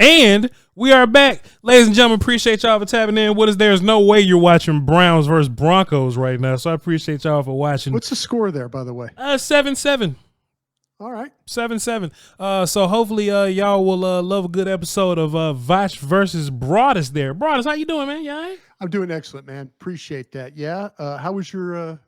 And we are back. Ladies and gentlemen, appreciate y'all for tapping in with us. There's no way you're watching Browns versus Broncos right now, so I appreciate y'all for watching. What's the score there, by the way? 7-7. All right. 7-7. So hopefully y'all will love a good episode of Voch versus Broadus there. Broadus, how you doing, man? You all right? I'm doing excellent, man. Appreciate that. Yeah. How was your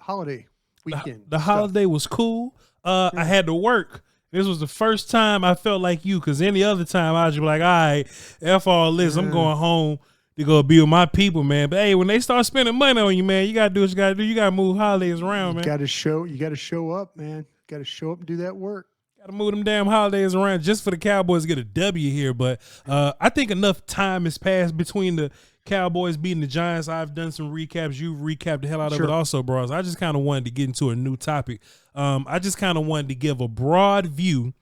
holiday weekend? The holiday was cool. I had to work. This was the first time I felt like you, because any other time I was just like, all right, F all this. I'm going home to go be with my people, man. But hey, when they start spending money on you, man, you gotta do what you gotta do. You gotta move holidays around, man. You gotta show up, man. Gotta show up and do that work. Gotta move them damn holidays around just for the Cowboys to get a W here. But I think enough time has passed between the Cowboys beating the Giants. I've done some recaps. You've recapped the hell out of it also, bros. I just kind of wanted to get into a new topic. I just kind of wanted to give a broad view.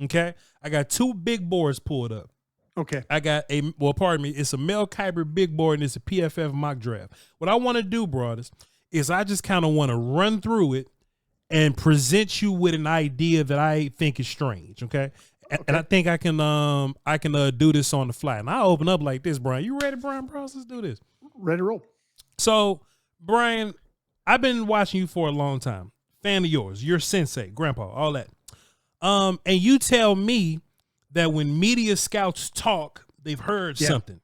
Okay. I got two big boards pulled up. Okay. I got it's a Mel Kiper big board and it's a PFF mock draft. What I want to do, brothers, is I just kind of want to run through it and present you with an idea that I think is strange. Okay. And I think I can do this on the fly. And I'll open up like this, Brian. You ready, Brian? Bros? Let's do this. Ready to roll. So, Brian, I've been watching you for a long time. Fan of yours. Your sensei, grandpa, all that. And you tell me that when media scouts talk, they've heard something,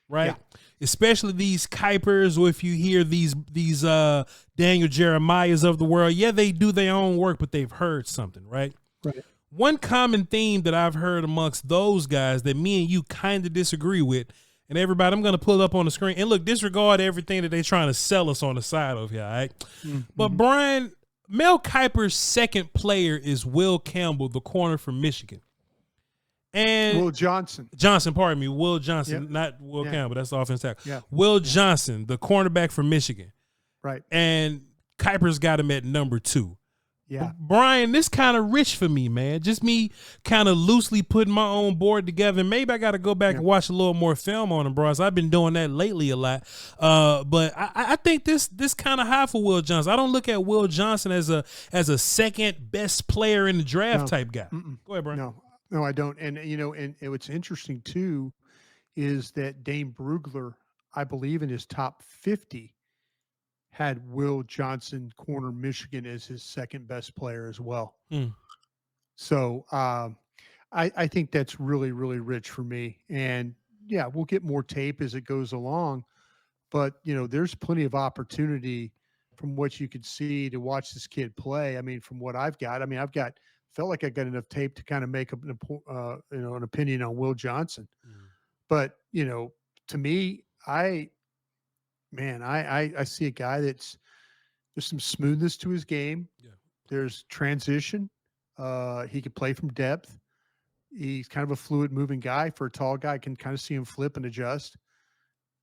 right? Yeah. Especially these Kipers, or if you hear these Daniel Jeremiahs of the world, they do their own work, but they've heard something, right? Right. One common theme that I've heard amongst those guys that me and you kind of disagree with, and everybody, I'm going to pull up on the screen. And look, disregard everything that they're trying to sell us on the side of here, all right? Mm-hmm. But, Brian, Mel Kiper's second player is Will Campbell, the corner from Michigan. And Will Johnson, pardon me, Will Johnson, not Will Campbell. That's the offensive tackle. Yeah. Will Johnson, the cornerback from Michigan. Right. And Kiper's got him at number 2. Yeah. Brian, this kind of rich for me, man. Just me kind of loosely putting my own board together. Maybe I got to go back and watch a little more film on him, bros. I've been doing that lately a lot. But I think this kind of high for Will Johnson. I don't look at Will Johnson as a second best player in the draft type guy. Go ahead, Brian. No, I don't. And, and what's interesting, too, is that Dane Brugler, I believe in his top 50, had Will Johnson, corner Michigan, as his second best player as well. So I think that's really, really rich for me. And, we'll get more tape as it goes along. But, there's plenty of opportunity from what you could see to watch this kid play. I mean, from what I've got, felt like I got enough tape to kind of make up an opinion on Will Johnson. But, to me, I see a guy there's some smoothness to his game. Yeah. There's transition. He can play from depth. He's kind of a fluid moving guy. For a tall guy, I can kind of see him flip and adjust.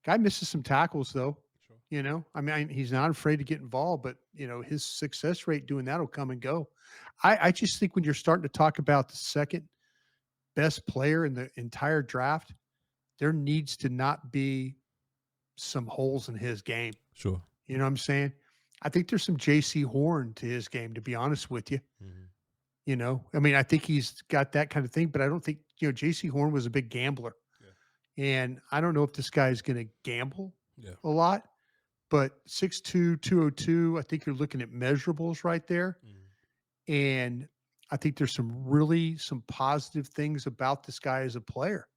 Guy misses some tackles though. Sure. He's not afraid to get involved, but his success rate doing that will come and go. I just think when you're starting to talk about the second best player in the entire draft, there needs to not be some holes in his game. Sure. You know what I'm saying? I think there's some J.C. Horn to his game, to be honest with you. I think he's got that kind of thing, but I don't think, J.C. Horn was a big gambler. Yeah. And I don't know if this guy is going to gamble a lot, but 6'2", 202, I think you're looking at measurables right there. And I think there's some positive things about this guy as a player.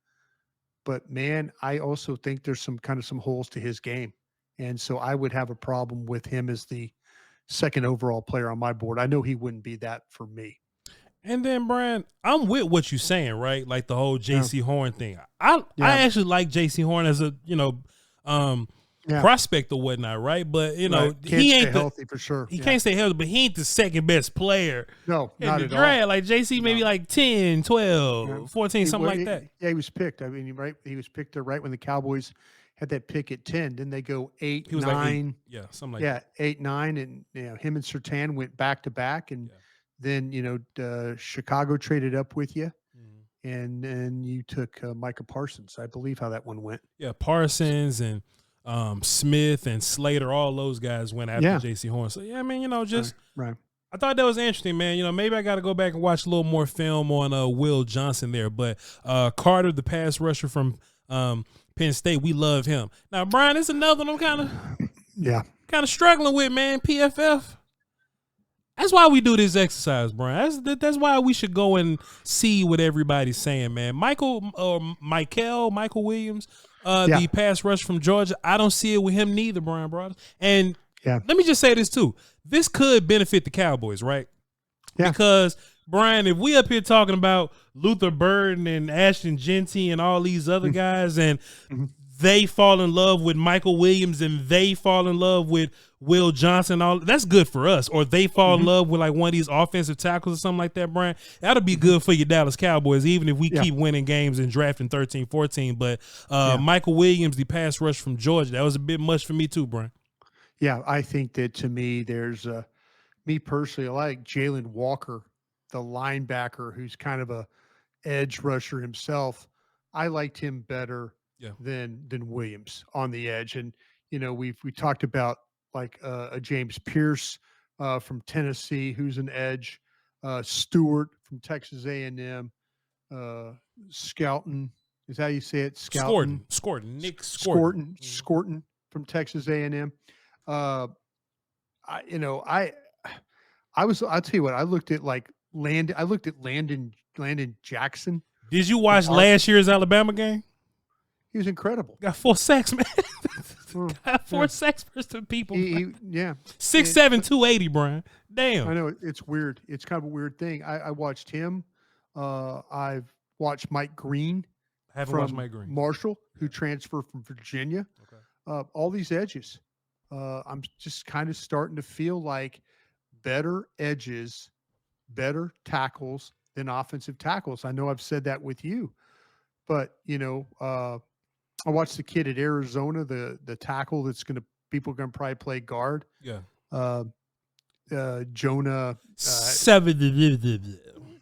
But man, I also think there's some holes to his game. And so I would have a problem with him as the second overall player on my board. I know he wouldn't be that for me. And then, Brian, I'm with what you're saying, right? Like the whole J.C. Horn thing. I actually like J.C. Horn as a, prospect or whatnot, right? But, he ain't healthy for sure. He can't stay healthy, but he ain't the second best player. No, not at draft. all. Like JC, maybe like 10, 12, 14, something like that. Yeah, he was picked. He was picked right when the Cowboys had that pick at 10. Then they go 8, 9. Like 8. Yeah, something like that. 8, 9. And, him and Surtain went back to back. And then, Chicago traded up with you. And then you took Micah Parsons. I believe how that one went. Yeah, Parsons and Smith and Slater, all those guys went after J.C. Horn. So, right. I thought that was interesting, man. You know, maybe I got to go back and watch a little more film on Will Johnson there. But Carter, the pass rusher from Penn State, we love him. Now, Brian, it's another one I'm kind of struggling with, man. PFF. That's why we do this exercise, Brian. That's why we should go and see what everybody's saying, man. Michael Williams, the pass rush from Georgia. I don't see it with him neither, Brian, bro. And let me just say this too. This could benefit the Cowboys, right? Yeah. Because, Brian, if we up here talking about Luther Burden and Ashton Jeanty and all these other guys, and they fall in love with Michael Williams and they fall in love with Will Johnson, all that's good for us. Or they fall in love with like one of these offensive tackles or something like that, Brian. That'll be good for your Dallas Cowboys, even if we keep winning games and drafting 13, 14. But Michael Williams, the pass rush from Georgia, that was a bit much for me too, Brian. Yeah, I think that to me, there's me personally, I like Jalen Walker, the linebacker, who's kind of a edge rusher himself. I liked him better than Williams on the edge. And, you know, we talked about like a James Pierce from Tennessee, who's an edge, Stewart from Texas A&M, Skelton. Is that how you say it? Skelton. Nick Skelton. Skelton from Texas A&M. I'll tell you what, I looked at like Landon. I looked at Landon Jackson. Did you watch last year's Alabama game? He was incredible. Got 4 sacks, man. Got 4 sacks versus the people. 6'7", 280, Brian. Damn. I know it's weird. It's kind of a weird thing. I watched him. I've watched Mike Green. I haven't watched Mike Green. Marshall, who transferred from Virginia. Okay. All these edges. I'm just kind of starting to feel like better edges, better tackles than offensive tackles. I know I've said that with you, but you know, I watched the kid at Arizona, the tackle that's people are gonna probably play guard. Yeah. Jonah. 7.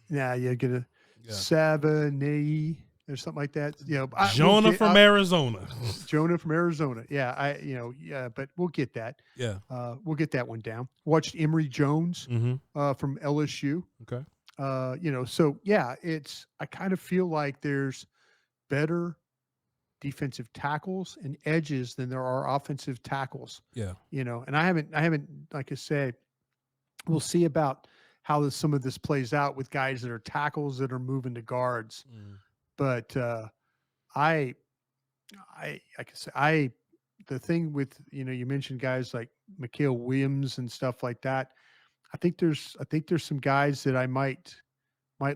Yeah, you're gonna 7 or something like that. You know, Jonah from Arizona. Jonah from Arizona. Yeah, but we'll get that. Yeah. We'll get that one down. Watched Emory Jones from LSU. Okay. So yeah, I kind of feel like there's better defensive tackles and edges than there are offensive tackles. Yeah. You know, and I haven't, like I say, we'll see about how some of this plays out with guys that are tackles that are moving to guards. But the thing with, you mentioned guys like Michael Williams and stuff like that. I think there's some guys that I might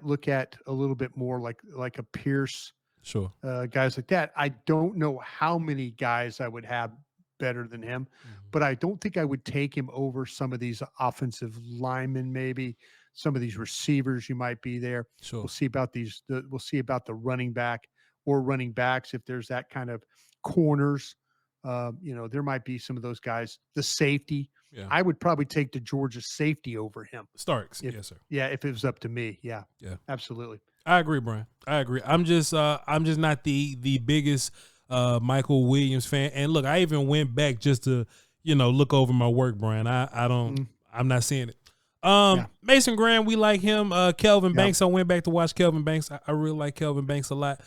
look at a little bit more like a Pierce, sure, guys like that. I don't know how many guys I would have better than him, but I don't think I would take him over some of these offensive linemen, maybe some of these receivers you might be there. Sure. We'll see about we'll see about the running back or running backs. If there's that kind of corners, there might be some of those guys, the safety. Yeah. I would probably take the Georgia safety over him. Starks. Yes, sir. Yeah. If it was up to me. Yeah. Yeah. Absolutely. I agree, Brian. I agree. I'm just not the biggest Michael Williams fan. And look, I even went back just to, look over my work, Brian. I'm not seeing it. Mason Graham, we like him. Kelvin Banks, I went back to watch Kelvin Banks. I really like Kelvin Banks a lot.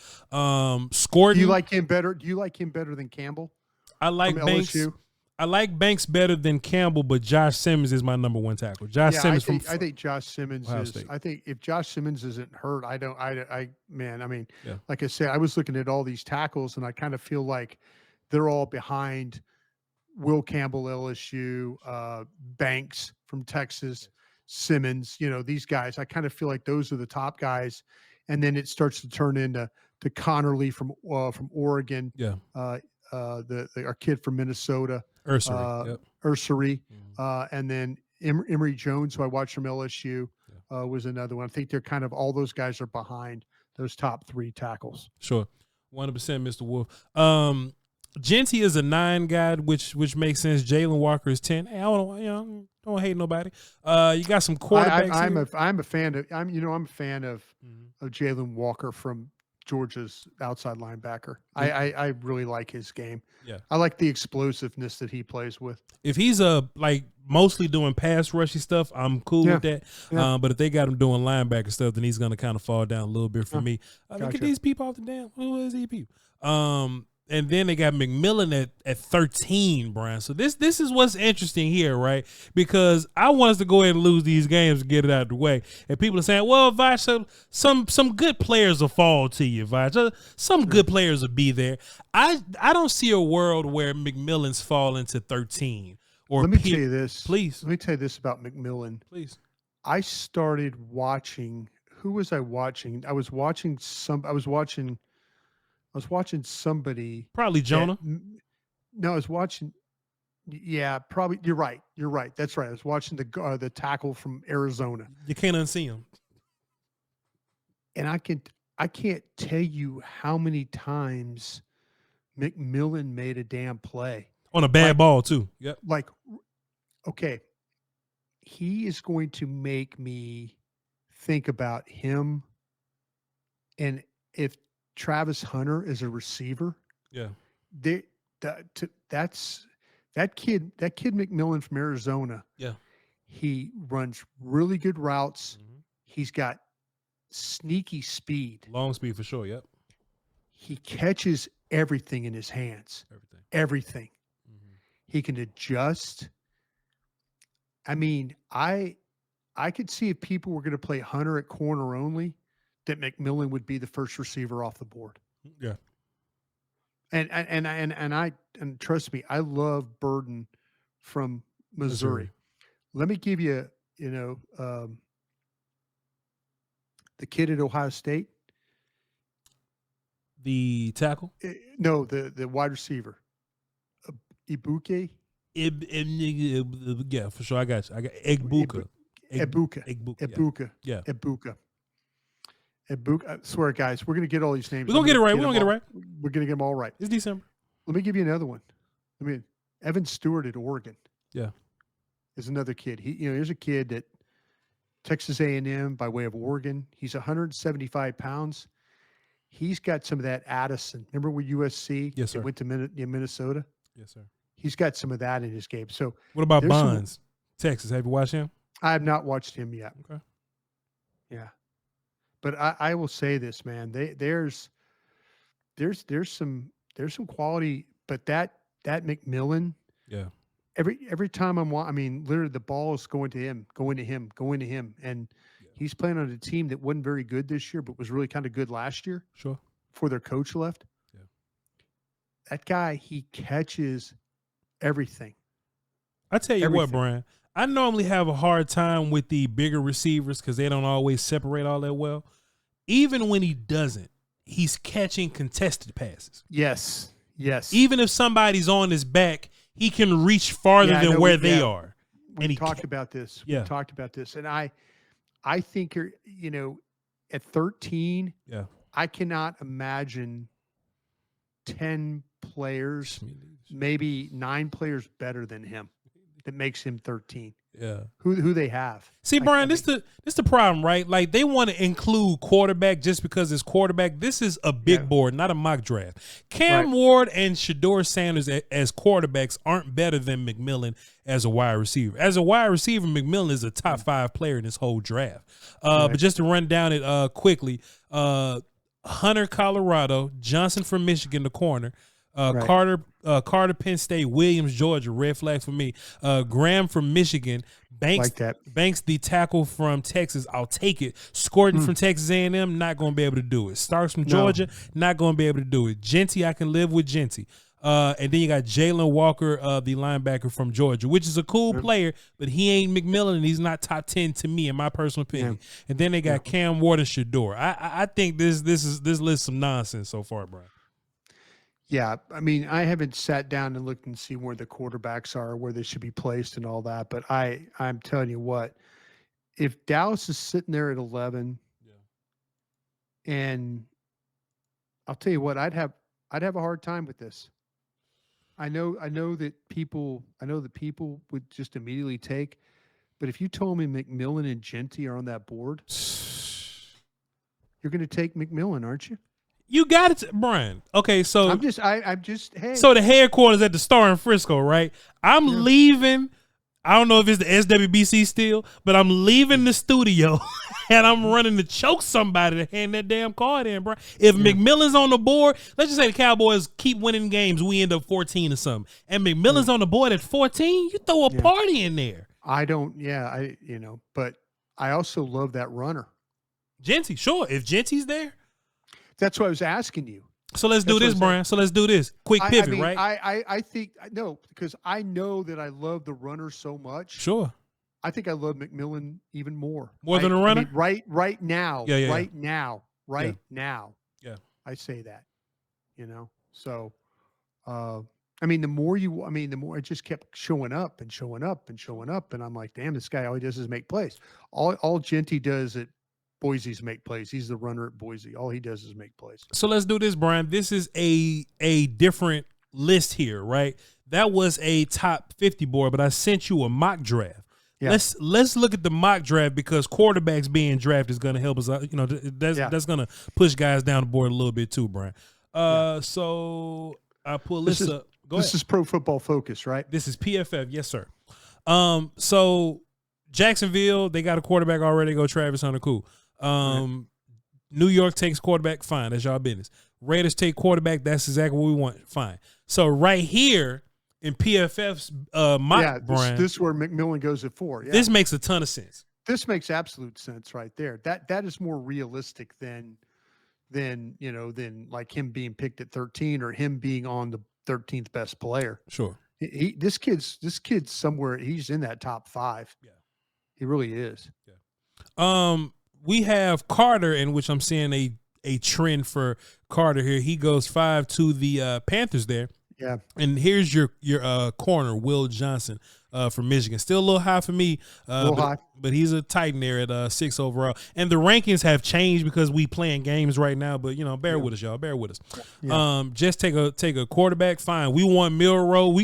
Scored. Do you like him better? Do you like him better than Campbell? I like Banks. LSU? I like Banks better than Campbell, but Josh Simmons is my number one tackle. I think Josh Simmons is. I think if Josh Simmons isn't hurt, like I said, I was looking at all these tackles, and I kind of feel like they're all behind Will Campbell, LSU, Banks from Texas, Simmons. These guys. I kind of feel like those are the top guys, and then it starts to turn into Connerly from Oregon. Yeah. Our kid from Minnesota. Ursery, and then Emory Jones, who I watched from LSU, was another one. I think they're kind of all those guys are behind those top 3 tackles. Sure, 100%, Mr. Wolf. Jeanty is a 9 guy, which makes sense. Jalen Walker is 10. Hey, I don't hate nobody. You got some quarterbacks. I'm a fan of Jalen Walker from Georgia's outside linebacker. Yeah. I really like his game. Yeah. I like the explosiveness that he plays with. If he's like mostly doing pass rushy stuff, I'm cool with that. Yeah. But if they got him doing linebacker stuff, then he's going to kind of fall down a little bit for me. Look at Gotcha. these people off the damn. Who is these people? And then they got McMillan at 13, Brian. So this is what's interesting here, right? Because I want us to go ahead and lose these games and get it out of the way. And people are saying, well, Voch, some good players will fall to you, Voch. Some good players will be there. I don't see a world where McMillan's falling to 13. Or let me tell you this. Please. Let me tell you this about McMillan. Please. I started watching. Who was I watching? I was watching somebody. Probably Jonah. No, I was watching. Yeah, probably. You're right. That's right. I was watching the tackle from Arizona. You can't unsee him. And I can't tell you how many times McMillan made a damn play on a bad ball too. Yep. Like, okay, he is going to make me think about him, and if Travis Hunter is a receiver, yeah, that's that kid McMillan from Arizona. Yeah, he runs really good routes. Mm-hmm. He's got sneaky speed, long speed for sure. Yep. He catches everything in his hands. Everything. Mm-hmm. He can adjust. I mean, I could see if people were going to play Hunter at corner only, that McMillan would be the first receiver off the board. Yeah. And trust me, I love Burden from Missouri. Let me give you, the kid at Ohio State. The tackle? No, the wide receiver. Ibuke. Yeah, for sure. I got you. I got Egbuka. Egbuka. Yeah. Ebuka. I swear, guys, we're going to get all these names. We're going to get it right. We're going to get it right. We're going to get them all right. It's December. Let me give you another one. Evan Stewart at Oregon. Yeah. Is another kid. Here's a kid that Texas A&M by way of Oregon. He's 175 pounds. He's got some of that Addison. Remember with USC? Yes, sir. Went to Minnesota? Yes, sir. He's got some of that in his game. So what about Bonds, Texas? Have you watched him? I have not watched him yet. Okay. Yeah. But I will say this, man. There's some quality, but that McMillan. Yeah. Every time literally the ball is going to him, and he's playing on a team that wasn't very good this year, but was really kind of good last year. Sure. Before their coach left. Yeah. That guy, he catches everything. I tell you what, Brian. I normally have a hard time with the bigger receivers because they don't always separate all that well. Even when he doesn't, he's catching contested passes. Yes. Even if somebody's on his back, he can reach farther than where they are. We talked about this. Yeah. We talked about this. And I think at 13, I cannot imagine 10 players, maybe 9 players better than him that makes him 13. Yeah. Who they have. See, Brian, this the problem, right? Like they want to include quarterback just because it's quarterback. This is a big board, not a mock draft. Cam Ward and Shedeur Sanders as quarterbacks aren't better than McMillan as a wide receiver. As a wide receiver, McMillan is a top 5 player in this whole draft. But just to run down it quickly, Hunter, Colorado, Johnson from Michigan, the corner. Carter, Penn State, Williams, Georgia, red flag for me. Graham from Michigan, Banks, the tackle from Texas, I'll take it. Scorton from Texas A&M, not going to be able to do it. Starks from Georgia, not going to be able to do it. Jeanty, I can live with Jeanty. And then you got Deone Walker, the linebacker from Georgia, which is a cool player, but he ain't McMillan, and he's not top 10 to me, in my personal opinion. Yeah. And then they got Cam Ward and Shedeur. I think this list some nonsense so far, Brian. Yeah, I haven't sat down and looked and see where the quarterbacks are, where they should be placed and all that. But I'm telling you what, if Dallas is sitting there at 11, and I'll tell you what, I'd have a hard time with this. I know that people would just immediately take, but if you told me McMillan and Jeanty are on that board, you're going to take McMillan, aren't you? You got it, Brian. Okay, so I'm just hey. so the headquarters at the Star in Frisco, right? I'm leaving. I don't know if it's the SWBC still, but I'm leaving the studio and I'm running to choke somebody to hand that damn card in, bro. If McMillan's on the board, let's just say the Cowboys keep winning games, we end up 14 or something, and McMillan's on the board at 14, you throw a party in there. But I also love that runner. Jeanty, sure. If Jeanty's there. That's what I was asking you. So let's do this, Brian. So let's do this. Quick pivot, right? I think no, because I know that I love the runner so much. Sure. I think I love McMillan even more. More than a runner? I mean, right now. Yeah. Right now. Yeah. I say that. So the more it just kept showing up and showing up and showing up. And I'm like, damn, this guy all he does is make plays. All Jeanty does at Boise's make plays. He's the runner at Boise. All he does is make plays. So let's do this, Brian. This is a different list here, right? That was a top 50 board, but I sent you a mock draft. Yeah. Let's look at the mock draft because quarterbacks being drafted is going to help us out. That's going to push guys down the board a little bit too, Brian. So I pull this up. This is Pro Football Focus, right? This is PFF, yes, sir. So Jacksonville, they got a quarterback already. Go Travis Hunter, cool. New York takes quarterback, fine. That's y'all business. Raiders take quarterback. That's exactly what we want. Fine. So right here in PFF's mock, Brian, this is where McMillan goes at 4. Yeah. This makes a ton of sense. This makes absolute sense right there. That is more realistic than like him being picked at 13 or him being on the 13th best player. Sure. This kid's somewhere. He's in that top 5. Yeah. He really is. Yeah. We have Carter, in which I'm seeing a trend for Carter here. He goes 5 to the Panthers there. Yeah. And here's your corner, Will Johnson from Michigan. Still a little high for me. But he's a Titan there at 6 overall. And the rankings have changed because we playing games right now. But bear with us, y'all. Bear with us. Yeah. Just take a quarterback. Fine. We want Milroe.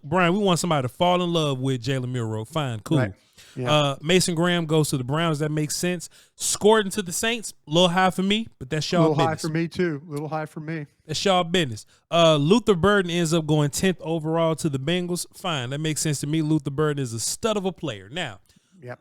Brian, we want somebody to fall in love with Jalen Milroe. Fine, cool. Right. Yeah. Mason Graham goes to the Browns. That makes sense. Scored into the Saints. A little high for me, but that's y'all business. A little high for me, too. A little high for me. That's y'all business. Luther Burden ends up going 10th overall to the Bengals. Fine. That makes sense to me. Luther Burden is a stud of a player. Now,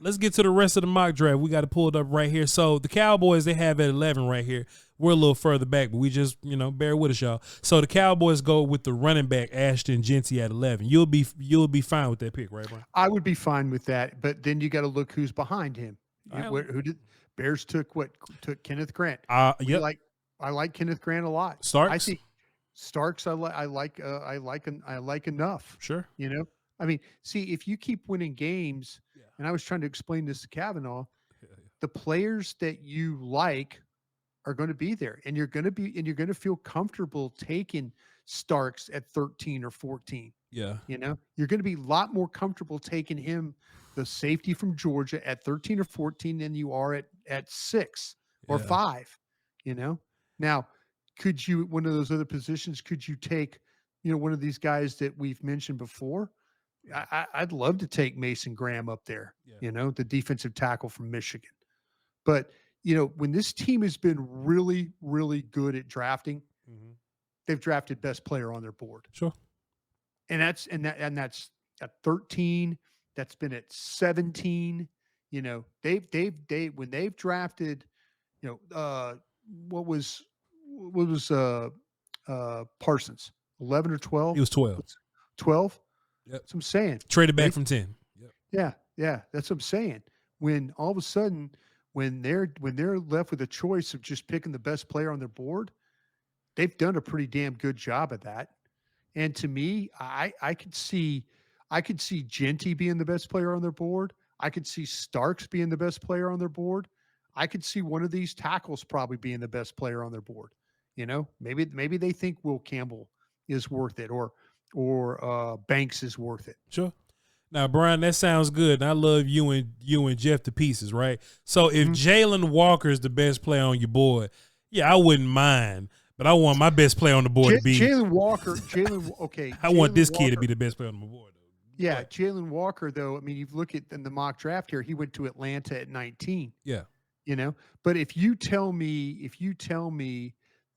let's get to the rest of the mock draft. We got to pull it up right here. So the Cowboys, they have at 11 right here. We're a little further back, but we just, bear with us, y'all. So the Cowboys go with the running back, Ashton Jeanty, at 11. You'll be fine with that pick, right, Brian? I would be fine with that, but then you got to look who's behind him. Who did Bears took Kenneth Grant. Yep. I like Kenneth Grant a lot. Starks? I think Starks I like enough. Sure. See, if you keep winning games, and I was trying to explain this to Kavanaugh, the players that you like are going to be there, and you're going to feel comfortable taking Starks at 13 or 14. Yeah. You're going to be a lot more comfortable taking him, the safety from Georgia, at 13 or 14 than you are at 6 or 5. Now, could you, one of those other positions, could you take, one of these guys that we've mentioned before? I'd love to take Mason Graham up there, the defensive tackle from Michigan. But, when this team has been really, really good at drafting, they've drafted best player on their board. Sure. And that's at 13. That's been at 17. When they've drafted, what was Parsons, 11 or 12? He was 12. 12? Yep. That's what I'm saying. Traded back from 10. Yep. Yeah. That's what I'm saying. When all of a sudden, when they're left with a choice of just picking the best player on their board, they've done a pretty damn good job at that. And to me, I could see Jeanty being the best player on their board. I could see Starks being the best player on their board. I could see one of these tackles probably being the best player on their board. Maybe they think Will Campbell is worth it, or Banks is worth it. Sure. Now, Brian, that sounds good. And I love you and Jeff to pieces, right? So if Jalen Walker is the best player on your board, I wouldn't mind. But I want my best player on the board to be Jalen Walker. I want this kid to be the best player on the board. Yeah, Jalen Walker, though. You look at in the mock draft here, he went to Atlanta at 19. Yeah. But if you tell me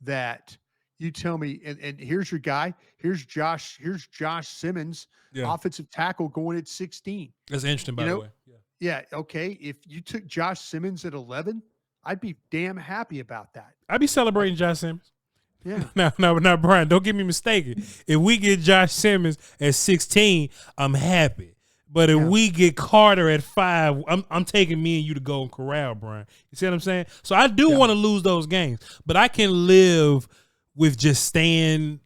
that you tell me, and here's your guy, here's Josh Simmons, Yeah. offensive tackle going at 16. That's interesting, by You the know, way. Yeah. yeah, okay. If you took Josh Simmons at 11, I'd be damn happy about that. I'd be celebrating Josh Simmons. Yeah. Now, Brian, don't get me mistaken. If we get Josh Simmons at 16, I'm happy. But if we get Carter at 5, I'm taking me and you to Golden Corral, Brian. You see what I'm saying? So I do want to lose those games, but I can live with just staying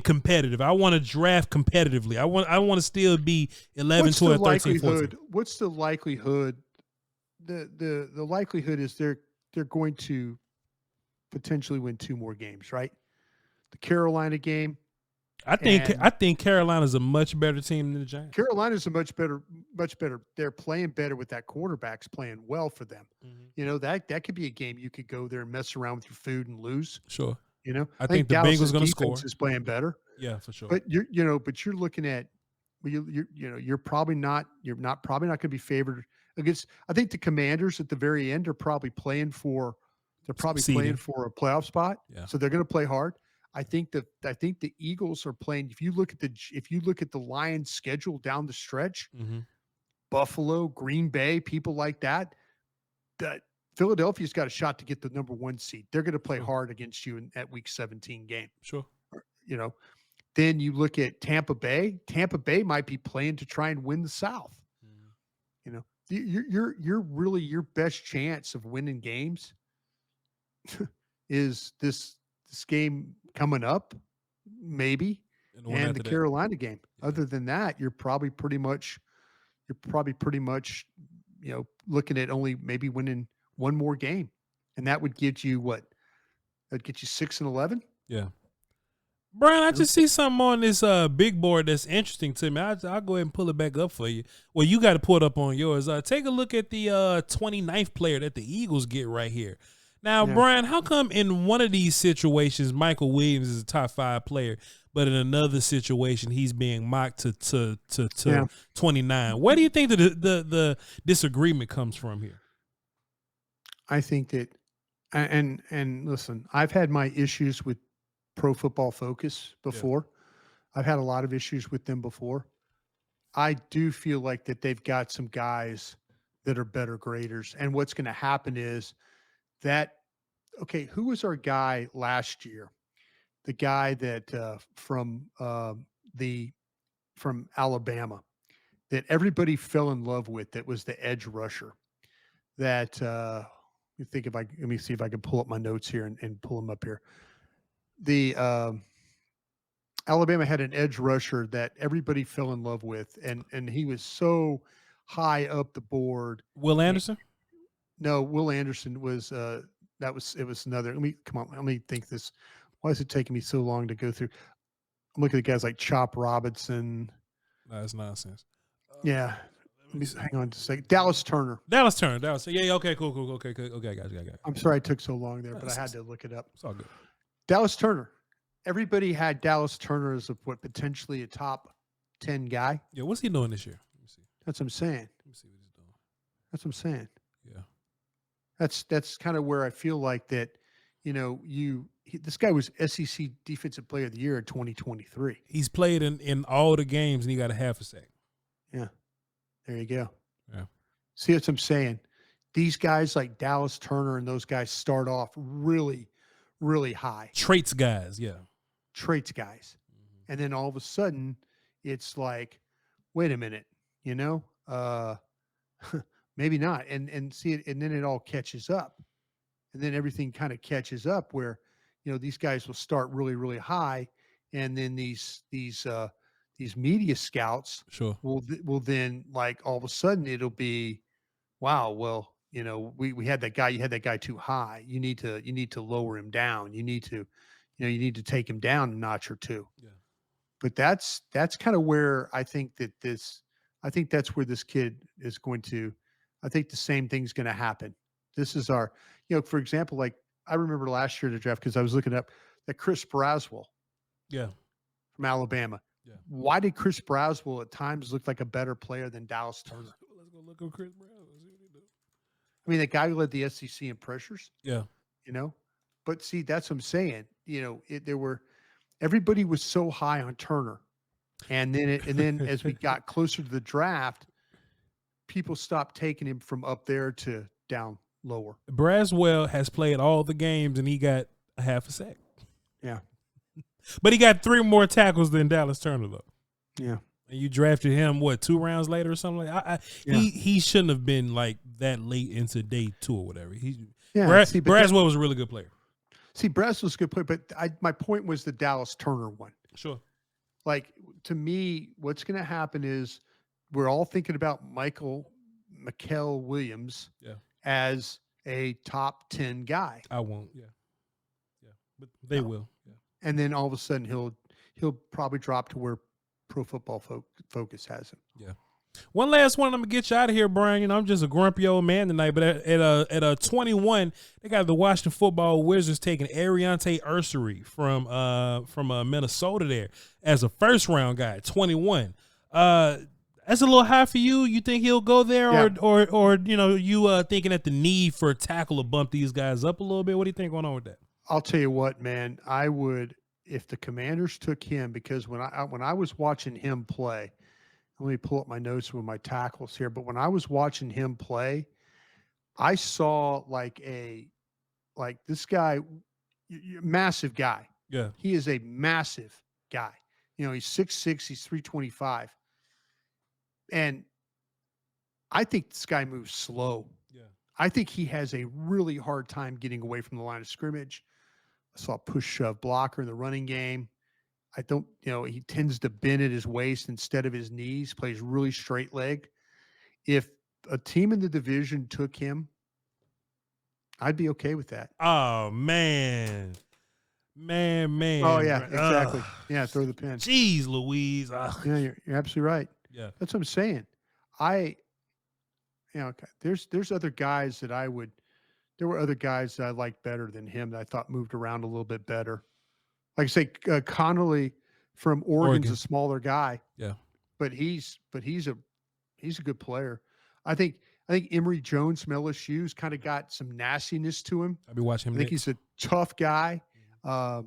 competitive. I want to draft competitively. I want to still be 11, 12, 13, 14. What's the likelihood? The likelihood is they're going to potentially win 2 more games, right? The Carolina game. I think Carolina's a much better team than the Giants. Carolina's a much better. They're playing better with that quarterback's playing well for them. Mm-hmm. You know, that could be a game you could go there and mess around with your food and lose. Sure. You know, I think the Bengals going to score. Is playing better. Yeah, for sure. But you're looking at, you're probably not going to be favored against. I think the Commanders at the very end are probably playing for. They're probably playing for a playoff spot. Yeah. So they're going to play hard. I think the Eagles are playing. If you look at the Lions' schedule down the stretch, Buffalo, Green Bay, people like that, that Philadelphia's got a shot to get the number 1 seed. They're going to play hard against you at Week 17 game. Sure. You know, then you look at Tampa Bay. Tampa Bay might be playing to try and win the South. You know, you're really your best chance of winning games is this game coming up, maybe, and the Carolina game. Yeah. Other than that, you're probably pretty much, looking at only maybe winning 1 more game, and that would get you what? That'd get you 6-11. Yeah. Brian, I just see something on this big board that's interesting to me. I'll go ahead and pull it back up for you. Well, you got to pull it up on yours. Take a look at the 29th player that the Eagles get right here. Now, Brian, how come in one of these situations Michael Williams is a top 5 player, but in another situation he's being mocked to 29? Where do you think the disagreement comes from here? I think that, and listen, I've had my issues with Pro Football Focus before. Yeah. I've had a lot of issues with them before. I do feel like that they've got some guys that are better graders, and what's going to happen is that, okay, who was our guy last year? The guy that from Alabama that everybody fell in love with, that was the edge rusher. That let me see if I can pull up my notes here and pull them up here. The Alabama had an edge rusher that everybody fell in love with, and he was so high up the board. Will Anderson? No, Will Anderson was it was another. Let me think this. Why is it taking me so long to go through? I'm looking at guys like Chop Robinson. That's nonsense. Yeah. Let me hang on just a second. Dallas Turner. Yeah, okay, cool. Okay, guys. I'm sorry it took so long there, but I had to look it up. It's all good. Dallas Turner. Everybody had Dallas Turner as potentially a top 10 guy. Yeah, what's he doing this year? Let me see. That's what I'm saying. Let me see what he's doing. That's what I'm saying. Yeah. That's kind of where I feel like that, this guy was SEC Defensive Player of the Year in 2023. He's played in all the games and he got a half a sack. Yeah. There you go. Yeah. See what I'm saying? These guys like Dallas Turner and those guys start off really, really high. Traits guys, yeah. Traits guys. Mm-hmm. And then all of a sudden it's like, wait a minute, maybe not. And see it, and then it all catches up. And then everything kind of catches up where, these guys will start really, really high. And then these media scouts will then, like, all of a sudden it'll be, wow, well, we had that guy, you had that guy too high. You need to lower him down. You need to take him down a notch or two. Yeah. But that's kind of where I think that's where this kid is going to, I think the same thing's going to happen. This is our, for example, like I remember last year to draft, because I was looking up that Chris Braswell. Yeah. From Alabama. Yeah. Why did Chris Braswell at times look like a better player than Dallas Turner? Let's go look at Chris Braswell. I mean, the guy who led the SEC in pressures. Yeah. but see, that's what I'm saying. Everybody was so high on Turner, and then as we got closer to the draft, people stopped taking him from up there to down lower. Braswell has played all the games and he got a half a sack. Yeah, but he got 3 more tackles than Dallas Turner though. Yeah. And you drafted him 2 rounds later or something like that? He shouldn't have been like that late into day 2 or whatever. Braswell was a really good player. See, Braswell's a good player, but my point was the Dallas Turner one. Sure. Like, to me, what's going to happen is we're all thinking about Michael Williams as a top 10 guy. I won't. Yeah. But they will. Yeah. And then all of a sudden he'll probably drop to where Pro Football Focus has him. Yeah. One last one. I'm gonna get you out of here, Brian. I'm just a grumpy old man tonight. But at 21, they got the Washington Football Wizards taking Ariante Ursary from Minnesota there as a first round guy. 21. That's a little high for you. You think he'll go there, or you thinking that the need for a tackle will bump these guys up a little bit? What do you think going on with that? I'll tell you what, man. I would, if the Commanders took him, because when I was watching him play. Let me pull up my notes with my tackles here. But when I was watching him play, I saw like this guy, massive guy. Yeah. He is a massive guy. He's 6'6", he's 325. And I think this guy moves slow. Yeah. I think he has a really hard time getting away from the line of scrimmage. I saw a push shove blocker in the running game. I don't, he tends to bend at his waist instead of his knees, plays really straight leg. If a team in the division took him, I'd be okay with that. Oh, man. Oh, yeah, exactly. Yeah, throw the pen. Jeez, Louise. Yeah, you're absolutely right. Yeah. That's what I'm saying. There's other guys that there were other guys that I liked better than him that I thought moved around a little bit better. Like I say, Connolly from Oregon's a smaller guy. Yeah. But he's a good player. I think Emory Jones from LSU's kind of got some nastiness to him. I'll be watching him. I think he's a tough guy. I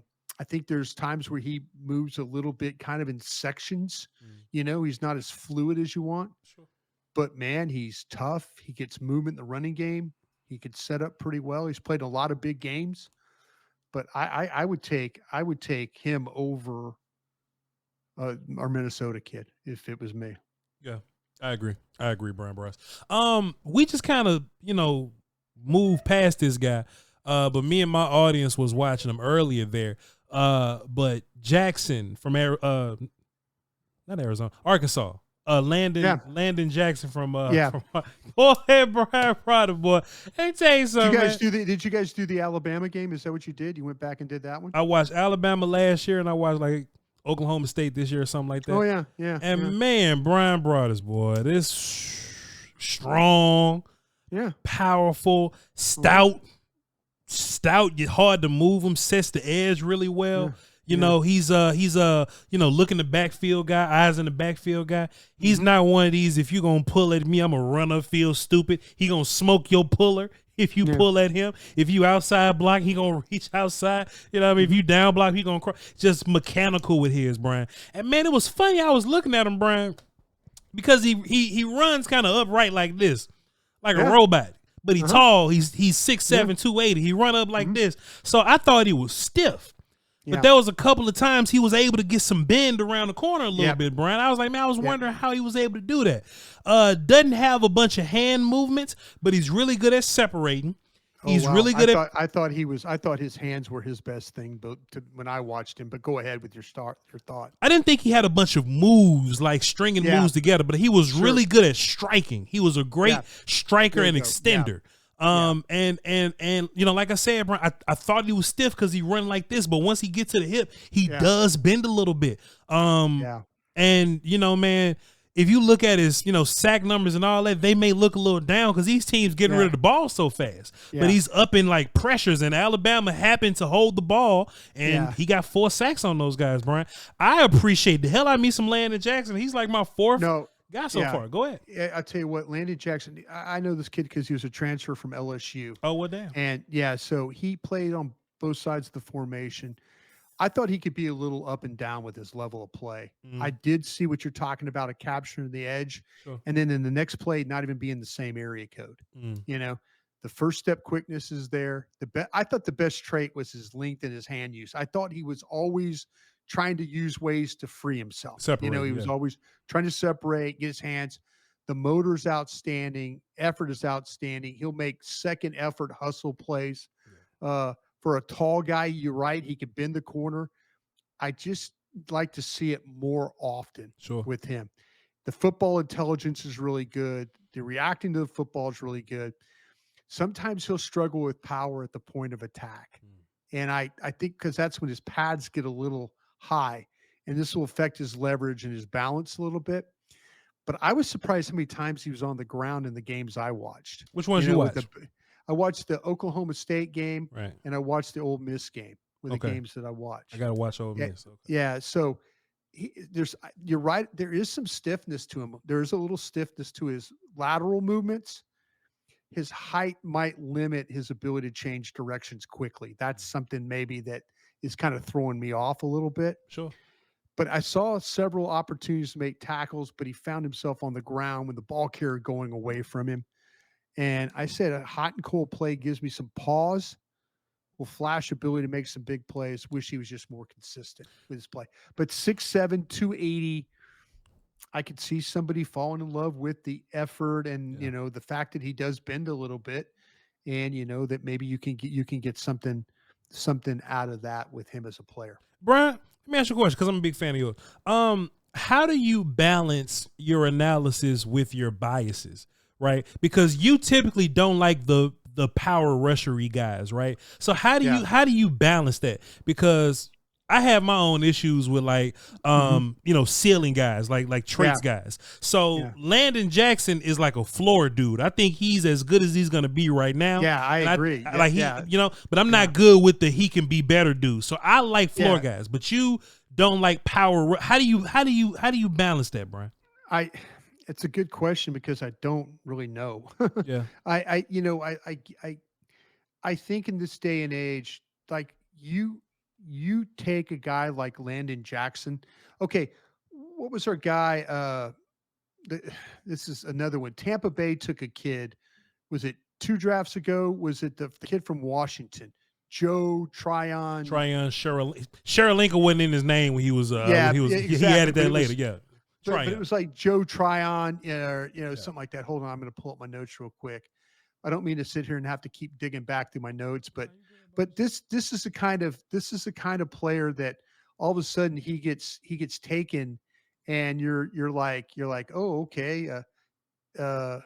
think there's times where he moves a little bit kind of in sections. He's not as fluid as you want. Sure. But man, he's tough. He gets movement in the running game. He could set up pretty well. He's played a lot of big games. But I would take him over our Minnesota kid if it was me. Yeah, I agree, Brian Bryce. We just kind of moved past this guy, but me and my audience was watching him earlier there. But Jackson from Arkansas. Landon Jackson from boy, Brian Prada, boy. Hey, tell you something. Did you guys do the Alabama game? Is that what you did? You went back and did that one? I watched Alabama last year and I watched like Oklahoma State this year or something like that. Oh yeah. And man, Brian Broadus, boy, this strong, powerful, stout, hard to move him, sets the edge really well. He's looking the backfield guy, eyes in the backfield guy. He's not one of these, if you're going to pull at me, I'm going to run upfield stupid. He going to smoke your puller if you pull at him. If you outside block, he going to reach outside. If you down block, he going to just mechanical with his, Brian. And man, it was funny. I was looking at him, Brian, because he runs kind of upright like this, like a robot. But he's tall. He's 6'7", 280. He run up like this. So I thought he was stiff. But there was a couple of times he was able to get some bend around the corner a little bit, Brian. I was like, man, I was wondering how he was able to do that. Doesn't have a bunch of hand movements, but he's really good at separating. He's really good I thought his hands were his best thing when I watched him. But go ahead with your thought. I didn't think he had a bunch of moves, like stringing moves together, but he was really good at striking. He was a great striker and extender. And like I said, Brian, I thought he was stiff because he run like this, but once he gets to the hip, he does bend a little bit. And man, if you look at his, sack numbers and all that, they may look a little down because these teams getting rid of the ball so fast. But he's up in like pressures, and Alabama happened to hold the ball, and he got 4 sacks on those guys, Brian. I appreciate the hell out of me some Landon Jackson. He's like my fourth guy so far. Go ahead. I'll tell you what, Landon Jackson, I know this kid because he was a transfer from LSU. Oh, well, damn. And so he played on both sides of the formation. I thought he could be a little up and down with his level of play. I did see what you're talking about, a capturing the edge, and then in the next play, not even be in the same area code. You know, the first step quickness is there. I thought the best trait was his length and his hand use. I thought he was always trying to use ways to free himself. Separate, he was always trying to separate, get his hands. The motor's outstanding. Effort is outstanding. He'll make second effort hustle plays. For a tall guy, you're right. He can bend the corner. I just like to see it more often with him. The football intelligence is really good. The reacting to the football is really good. Sometimes he'll struggle with power at the point of attack. And I think because that's when his pads get a little high, and this will affect his leverage and his balance a little bit. But I was surprised how many times he was on the ground in the games I watched. Which ones you watched? I watched the Oklahoma State game, right, and I watched the Ole Miss game. Were the games that I watched. I got to watch Ole Miss. Okay. Yeah, so you're right. There is some stiffness to him. There is a little stiffness to his lateral movements. His height might limit his ability to change directions quickly. That's something maybe that is kind of throwing me off a little bit. Sure. But I saw several opportunities to make tackles, but he found himself on the ground with the ball carrier going away from him. And I said a hot and cold play gives me some pause, will flash ability to make some big plays. Wish he was just more consistent with his play. But 6'7", 280, I could see somebody falling in love with the effort and, you know, the fact that he does bend a little bit, and, you know, that maybe you can get something out of that with him as a player. Brian, let me ask you a question, because I'm a big fan of yours. How do you balance your analysis with your biases? Right, because you typically don't like the power rushery guys, right? So how do you balance that? Because I have my own issues with like you know, ceiling guys, like traits guys. So Landon Jackson is like a floor dude. I think he's as good as he's gonna be right now. Yeah, I agree. You know, but I'm not good with the he can be better dude. So I like floor guys, but you don't like power. How do you balance that, Brian? It's a good question because I don't really know. I think in this day and age, like you take a guy like Landon Jackson. Okay, what was our guy? This is another one. Tampa Bay took a kid. Was it 2 drafts ago? Was it the kid from Washington? Joe Tryon. Cheryl Lincoln wasn't in his name when he was. Exactly. He added that later. Yeah. But it was like Joe Tryon, or something like that. Hold on, I'm going to pull up my notes real quick. I don't mean to sit here and have to keep digging back through my notes, but this is the kind of player that all of a sudden he gets taken, and you're like, oh, okay. So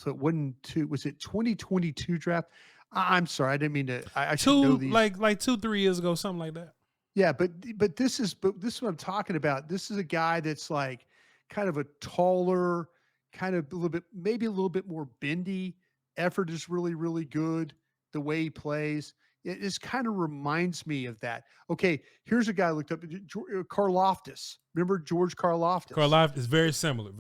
it wasn't was it 2022 draft? I'm sorry, I didn't mean to. I should know these. like 2-3 years ago, something like that. Yeah, but this is what I'm talking about. This is a guy that's like kind of a taller, kind of maybe a little bit more bendy. Effort is really, really good. The way he plays, it just kind of reminds me of that. Okay, here's a guy I looked up, Karlaftis. Remember George Karlaftis? Karlaftis is very similar.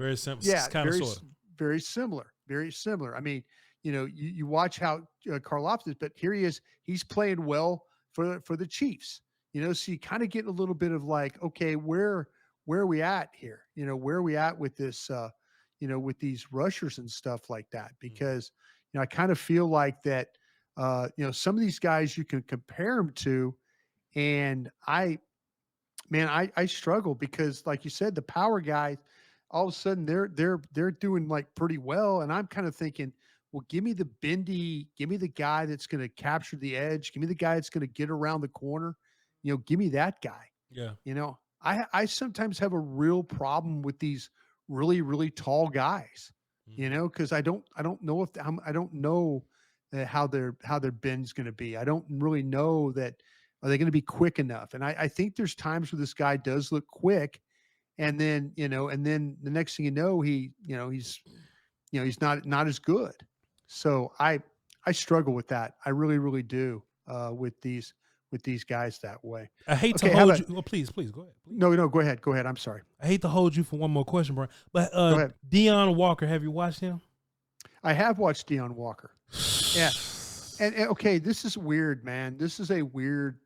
Yeah, kind of sort of very similar. I mean, you know, you watch how Karlaftis, but here he is. He's playing well for the Chiefs. You know, so you kind of get a little bit of like, okay, where are we at here? You know, where are we at with this, with these rushers and stuff like that? Because, I kind of feel like that, some of these guys you can compare them to, and I struggle because, like you said, the power guys, all of a sudden they're doing like pretty well, and I'm kind of thinking, well, give me the bendy, give me the guy that's going to capture the edge, give me the guy that's going to get around the corner. Give me that guy. Yeah. I sometimes have a real problem with these really, really tall guys, because I don't know I don't know how their bend's going to be. I don't really know that, are they going to be quick enough? And I think there's times where this guy does look quick, and then, the next thing you know, he's not as good. So I struggle with that. I really, really do, with these guys that way. I hate to hold you. Well, please go ahead. Please. No, go ahead. Go ahead. I'm sorry. I hate to hold you for one more question, bro. But go ahead. Deon Walker, have you watched him? I have watched Deon Walker. Yeah. And okay, this is weird, man. This is a weird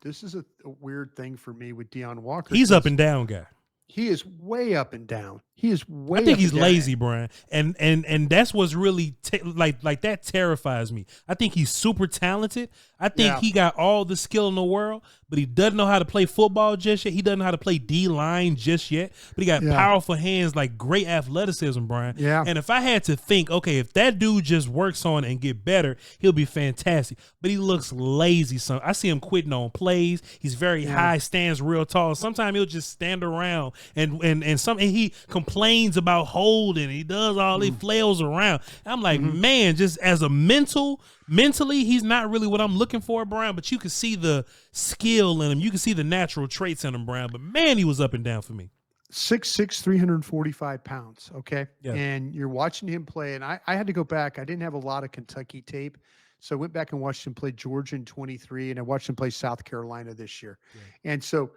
thing for me with Deon Walker. He's up and down guy. He is way up and down. He is way. I think he's lazy, Brian, and that's what's really like that terrifies me. I think he's super talented. I think he got all the skill in the world, but he doesn't know how to play football just yet. He doesn't know how to play D-line just yet, but he got powerful hands, like great athleticism, Brian. Yeah. And if I had to think, okay, if that dude just works on it and get better, he'll be fantastic. But he looks lazy. So I see him quitting on plays. He's very high, stands real tall. Sometimes he'll just stand around and he complains about holding. He does all he flails around. I'm like, man, just as a mentally, he's not really what I'm looking for, Brian, but you can see the skill in him. You can see the natural traits in him, Brian. But man, he was up and down for me. 6'6", 345 pounds. Okay. Yeah. And you're watching him play. And I had to go back. I didn't have a lot of Kentucky tape. So I went back and watched him play Georgia in 23, and I watched him play South Carolina this year. Yeah. And so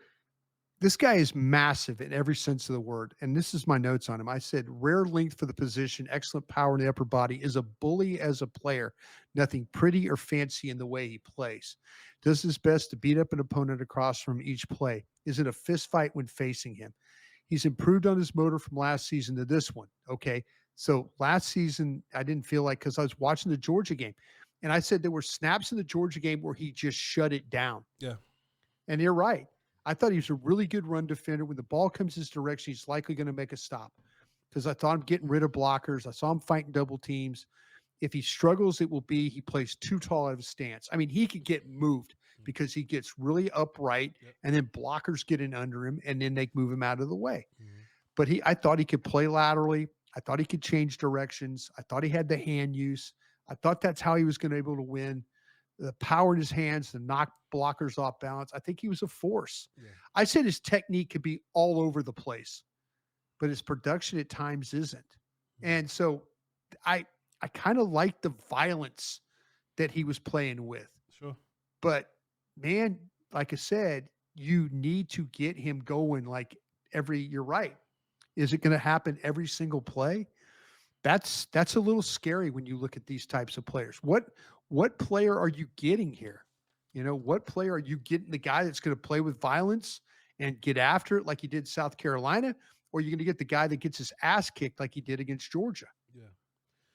this guy is massive in every sense of the word. And this is my notes on him. I said, rare length for the position, excellent power in the upper body, is a bully as a player, nothing pretty or fancy in the way he plays. Does his best to beat up an opponent across from each play. Is it a fist fight when facing him? He's improved on his motor from last season to this one. Okay. So last season, I didn't feel like, because I was watching the Georgia game, and I said there were snaps in the Georgia game where he just shut it down. Yeah. And you're right. I thought he was a really good run defender. When the ball comes his direction, he's likely going to make a stop, because I thought him getting rid of blockers. I saw him fighting double teams. If he struggles, it will be he plays too tall out of his stance. I mean, he could get moved because he gets really upright, and then blockers get in under him, and then they move him out of the way. But I thought he could play laterally. I thought he could change directions. I thought he had the hand use. I thought that's how he was going to be able to win. The power in his hands to knock blockers off balance. I think he was a force. Yeah. I said his technique could be all over the place, but his production at times isn't. And so I kind of like the violence that he was playing with. Sure. But man, like I said, you need to get him going like you're right. Is it going to happen every single play? That's a little scary when you look at these types of players. What player are you getting here? You know, what player are you getting? The guy that's going to play with violence and get after it like he did South Carolina, or are you going to get the guy that gets his ass kicked like he did against Georgia? Yeah.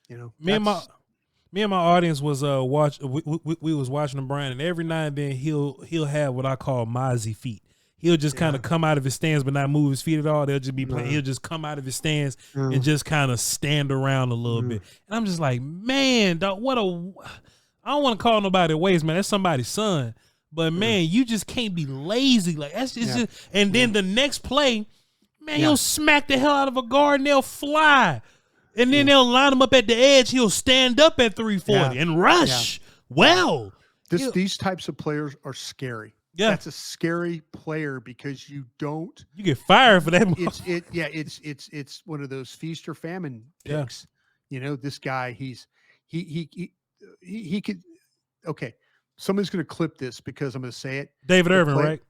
You know, me and my audience was we was watching him, Brian, and every now and then he'll have what I call mozzie feet. He'll just kind of come out of his stance but not move his feet at all. They'll just be playing. He'll just come out of his stance and just kind of stand around a little bit. And I'm just like, man, dog, I don't want to call nobody a waste, man. That's somebody's son. But man, you just can't be lazy. Like that's just and then the next play, man, he'll smack the hell out of a guard and they'll fly. And then they'll line him up at the edge. He'll stand up at 340 and rush. Yeah. Well, these types of players are scary. Yeah, that's a scary player because you get fired for that. It's one of those feast or famine picks. Yeah. You know, this guy, he could. Okay, somebody's going to clip this because I'm going to say it. David Irvin, right?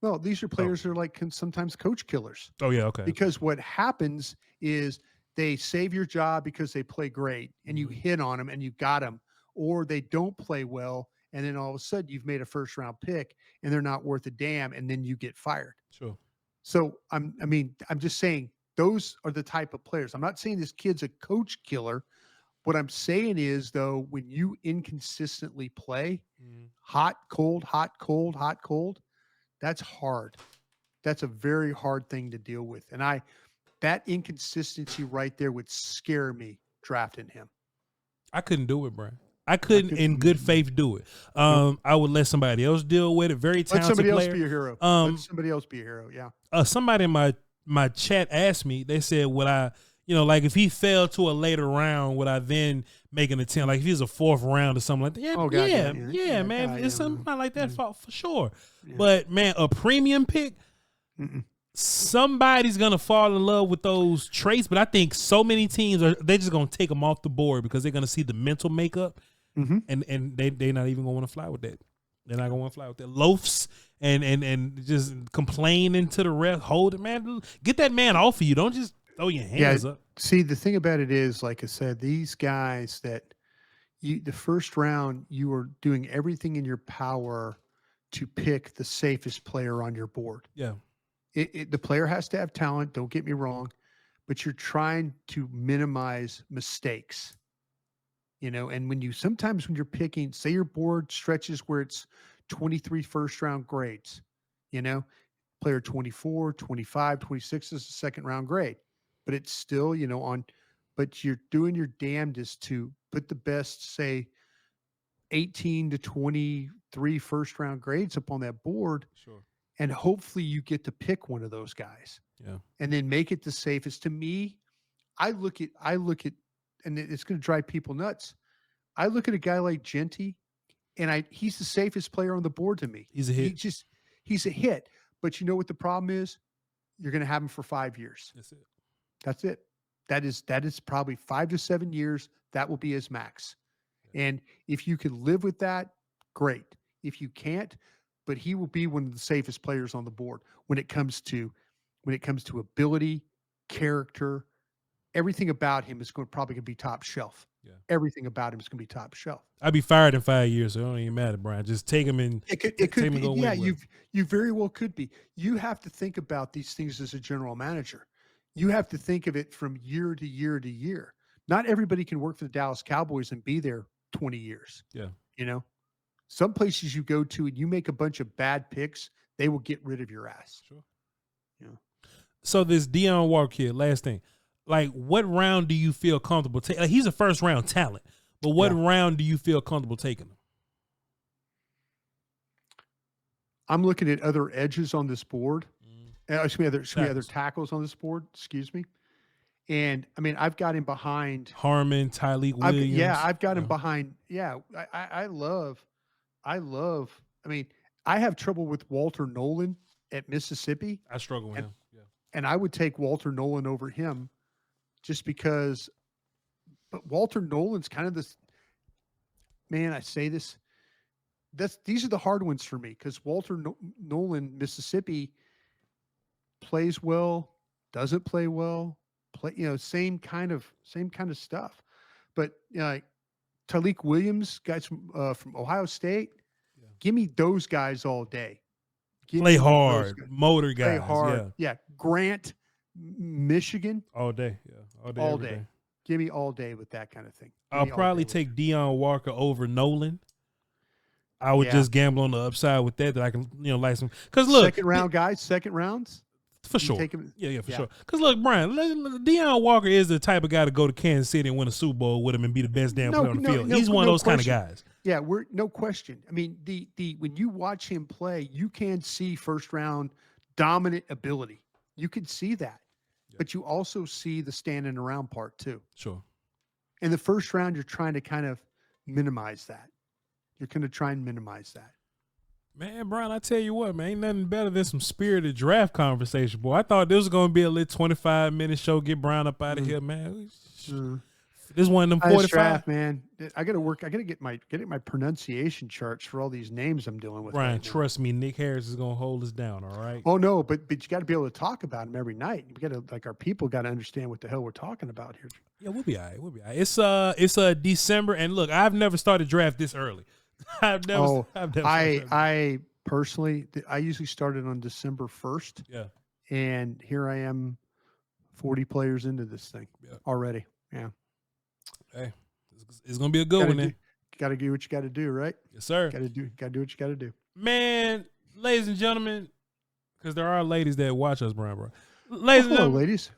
No, these are players who are like sometimes coach killers. Oh yeah, okay. Because what happens is they save your job because they play great and you hit on them and you got them, or they don't play well. And then all of a sudden you've made a first round pick and they're not worth a damn. And then you get fired. Sure. So I'm just saying those are the type of players. I'm not saying this kid's a coach killer. What I'm saying is though, when you inconsistently play hot, cold, that's hard. That's a very hard thing to deal with. And that inconsistency right there would scare me drafting him. I couldn't do it, Brian. I couldn't in good faith do it. I would let somebody else deal with it. Very talented player. Let somebody else be your hero. Let somebody else be a hero. Yeah. Somebody in my chat asked me, they said, would I, like if he fell to a later round, would I then make an attempt? Like if he's a fourth round or something like that. Yeah, man. It's something like that for sure. Yeah. But man, a premium pick, somebody's gonna fall in love with those traits. But I think so many teams they're just gonna take them off the board because they're gonna see the mental makeup, and they're not even gonna want to fly with that. They're not gonna want to fly with that. Loafs and just complaining to the ref. Hold it, man. Get that man off of you. Don't just throw your hands up. See, the thing about it is, like I said, these guys that, the first round, you are doing everything in your power to pick the safest player on your board. Yeah. The player has to have talent. Don't get me wrong, but you're trying to minimize mistakes. And sometimes when you're picking, say your board stretches where it's 23 first round grades, player 24, 25, 26 is a second round grade, but it's still, but you're doing your damnedest to put the best, say 18 to 23 first round grades up on that board. Sure. And hopefully you get to pick one of those guys. Yeah. And then make it the safest. To me, I look at, and it's going to drive people nuts. I look at a guy like Jeanty, and he's the safest player on the board to me. He's a hit. He's a hit. But you know what the problem is? You're going to have him for 5 years. That's it. That is probably 5 to 7 years. That will be his max. Yeah. And if you can live with that, great. If you can't, but he will be one of the safest players on the board when it comes to ability, character. Everything about him is probably going to be top shelf. Yeah. Everything about him is going to be top shelf. I'd be fired in 5 years, so it don't even matter, Brian. Just take him in. It could be. Yeah, you very well could be. You have to think about these things as a general manager. You have to think of it from year to year to year. Not everybody can work for the Dallas Cowboys and be there 20 years. Yeah. Some places you go to and you make a bunch of bad picks, they will get rid of your ass. Sure. Yeah. So this Deon Walker kid, last thing. Like, what round do you feel comfortable taking? Like, he's a first round talent, but what round do you feel comfortable taking him? I'm looking at other edges on this board. Other tackles on this board. Excuse me. And I mean, I've got him behind Harmon, Tyleik Williams. I've got him behind. Yeah, I love. I mean, I have trouble with Walter Nolan at Mississippi. I struggle with him. Yeah. And I would take Walter Nolan over him. Just because, but Walter Nolan's kind of this, man, I say this, these are the hard ones for me because Walter Nolan, Mississippi, plays well, doesn't play well, same kind of stuff. But like Tyleik Williams, guys from Ohio State, give me those guys all day. Play hard, motor guys. Play hard, yeah. Grant, Michigan, all day, all day. Give me all day with that kind of thing. I'll probably take Deon Walker over Nolan. I would just gamble on the upside with that I can, like some. Because look, second rounds for sure. Yeah, for sure. Because look, Brian, Deon Walker is the type of guy to go to Kansas City and win a Super Bowl with him and be the best damn player on the field. He's one of those kind of guys. Yeah, no question. I mean, the when you watch him play, you can see first round dominant ability. You can see that. But you also see the standing around part too. Sure. In the first round, you're trying to kind of minimize that. You're going to try and minimize that. Man, Brian, I tell you what, man, ain't nothing better than some spirited draft conversation, boy. I thought this was going to be a little 25-minute show, get Brian up out of here, man. This one of them 45. Draft, man. I got to work. I got to get my pronunciation charts for all these names I'm dealing with. Brian, trust me, Nick Harris is going to hold us down. All right. Oh no, but you got to be able to talk about them every night. We got to our people got to understand what the hell we're talking about here. Yeah, we'll be all right. We'll be all right. It's December, and look, I've never started draft this early. I've never. I personally, I usually started on December 1st. Yeah. And here I am, 40 players into this thing already. Yeah. Hey, it's gonna be a good one. Got to do what you got to do, right? Yes, sir. Got to do what you got to do. Man, ladies and gentlemen, because there are ladies that watch us, Brian, bro. Hello, ladies.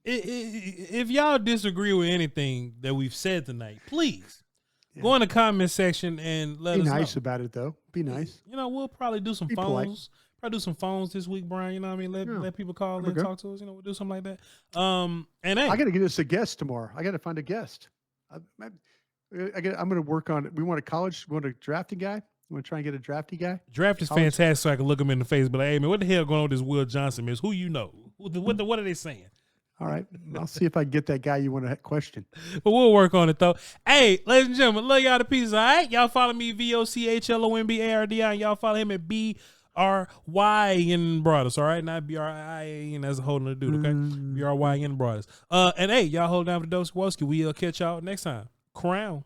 If y'all disagree with anything that we've said tonight, please go in the comment section and let us know. Be nice about it, though. Be nice. We'll probably do some phones. Polite. Probably do some phones this week, Brian. You know what I mean? Let people call and talk to us. We'll do something like that. And hey, I got to get us a guest tomorrow. I got to find a guest. I'm going to work on it. We want a drafting guy. You want to try and get a drafty guy? Draft is fantastic, so I can look him in the face. But like, hey man, what the hell going on with this Will Johnson, man? Who you know? What are they saying? All right, I'll see if I can get that guy you want to question. But we'll work on it though. Hey, ladies and gentlemen, love y'all to pieces. All right, y'all follow me VOCHLOMBARDI, and y'all follow him at BRYN Brothers. All right, not BRIAN. That's a whole nother dude. Okay, BRYN Brothers. And hey, y'all hold down for the Dose Woski. We'll catch y'all next time. Crown.